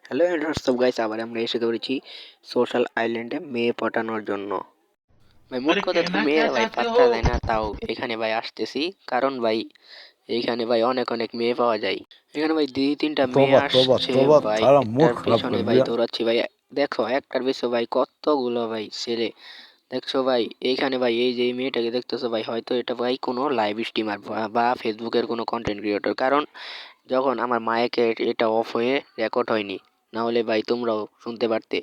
Hello and WhatsApp guys, আবার আমরা এসে পড়েছি সোশ্যাল আইল্যান্ডে মেয়ে পটানোর জন্য। ভাই মোট अरे কথা তো कहना क्या মেয়েরা ভাই चाहते পাত্তা हो। দেয় না, তাও এখানে ভাই আসতেছি কারণ ভাই এইখানে ভাই অনেক অনেক মেয়ে পাওয়া যায়। এখানে ভাই দুই তিনটা মেয়ে तौबा तौबा আসছে तौबा ভাই, सारा मूड একটার खराब পিছনে कर ভাই दिया। দৌড়াচ্ছি ভাই। দেখো একটার পিছনে ভাই কতগুলো ভাই ছেলে দেখছো ভাই। এইখানে ভাই এই যে এই মেয়েটাকে দেখতেছো ভাই, হয়তো এটা ভাই কোনো লাইভ স্ট্রিমার বা ফেসবুকের কোনো কন্টেন্ট ক্রিয়েটর, কারণ যখন আমার মাইকে এটা অফ হয়ে রেকর্ড হয়নি, না হলে ভাই তোমরাও শুনতে পারতে।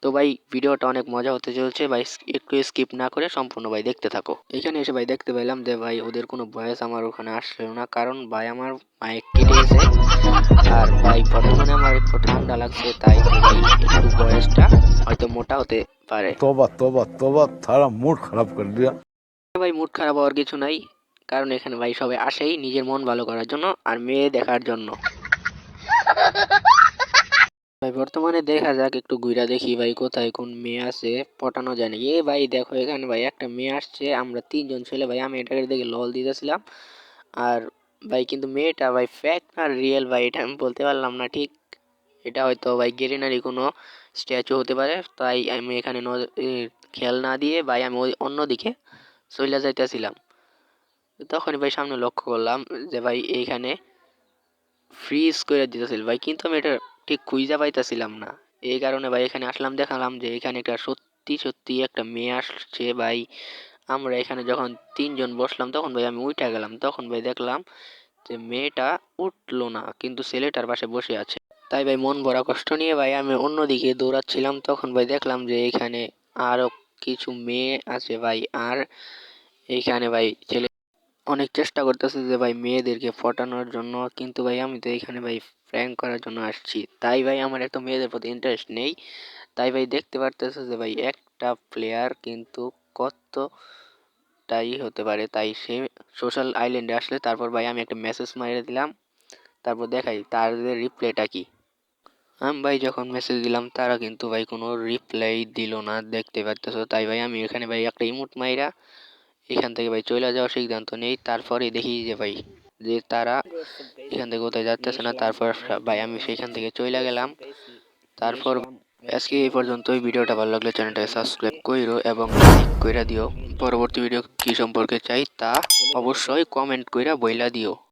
তো ভাই ভিডিওটা অনেক মজা হতে চলছে ভাই, একটু স্কিপ না করে সম্পূর্ণ ভাই দেখতে থাকো। এখানে এসে ভাই দেখতে পেলাম যে ভাই ওদের কোনো ভয়েস আমার ওখানে আসলো না, কারণ ভাই আমার মাইক কেটে গেছে। আর ভাই বর্তমানে আমার একটু ঠান্ডা লাগছে, তাই তো ভাই একটু ভয়েসটা হয়তো মোটা হতে পারে। तौबा तौबा तौबा सारा मूड खराब कर दिया। ভাই মুড খারাপ হওয়ার কিছু নাই, কারণ এখানে ভাই সবাই আসেই নিজের মন ভালো করার জন্য আর মেয়ে দেখার জন্য। ভাই বর্তমানে দেখা যাক, একটু ঘুরা দেখি ভাই কোথায় কোন মেয়ে আছে পটানো যায় নাকি। এ ভাই দেখো এখানে ভাই একটা মেয়ে আসছে, আমরা তিনজন ছেলে ভাই, আমি এটাকে দেখে লল দিতেছিলাম। আর ভাই কিন্তু মেয়েটা ভাই ফ্যাক না রিয়েল ভাই এটা আমি বলতে পারলাম না ঠিক। এটা হয়তো ভাই গেরিনারি কোনো স্ট্যাচু হতে পারে, তাই আমি এখানে খেয়াল না দিয়ে ভাই আমি ওই অন্যদিকে চইলা যাইতেছিলাম। তখনই ভাই সামনে লক্ষ্য করলাম যে ভাই এইখানে ফ্রিজ করে দিতেছিল ভাই, কিন্তু আমি এটা ঠিক খুঁজে পাইতেছিলাম না। এই কারণে ভাই এখানে আসলাম, দেখালাম যে এখানে একটা সত্যি সত্যি একটা মেয়ে আসছে ভাই। আমরা এখানে যখন তিনজন বসলাম তখন ভাই আমি উঠে গেলাম, তখন ভাই দেখলাম যে মেয়েটা উঠলো না, কিন্তু ছেলেটার পাশে বসে আছে। তাই ভাই মন ভরা কষ্ট নিয়ে ভাই আমি অন্যদিকে দৌড়াচ্ছিলাম, তখন ভাই দেখলাম যে এখানে আরো কিছু মেয়ে আছে ভাই। আর এইখানে ভাই ছেলে অনেক চেষ্টা করতেছে যে ভাই মেয়েদেরকে পটানোর জন্য, কিন্তু ভাই আমি তো এখানে ভাই প্র্যাঙ্ক করার জন্য আসছি, তাই ভাই আমার এত মেয়েদের প্রতি ইন্টারেস্ট নেই। তাই ভাই দেখতে পারতেছে যে ভাই একটা প্লেয়ার কিন্তু কতটাই হতে পারে, তাই সে সোশ্যাল আইল্যান্ডে আসলে তারপর ভাই আমি একটা মেসেজ মারিয়ে দিলাম, তারপর দেখাই তাদের রিপ্লাইটা কি। আমি ভাই যখন মেসেজ দিলাম তারা কিন্তু ভাই কোনো রিপ্লাই দিল না, দেখতে পারতেছো। তাই ভাই আমি এখানে ভাই একটা ইমোট মাইরা এখান থেকে ভাই চলে যাওয়ার সিদ্ধান্ত নেই। তারপরে দেখি যে ভাই যে তারা এখান থেকে কোথায় যাচ্ছে না, তারপর ভাই আমি সেখান থেকে চলে গেলাম। তারপর আজকে এই পর্যন্তই। ভিডিওটা ভালো লাগলে চ্যানেলটাকে সাবস্ক্রাইব কইরো এবং লাইক কইরা দিও। পরবর্তী ভিডিও কি সম্পর্কে চাই তা অবশ্যই কমেন্ট কইরা বইলা দিও।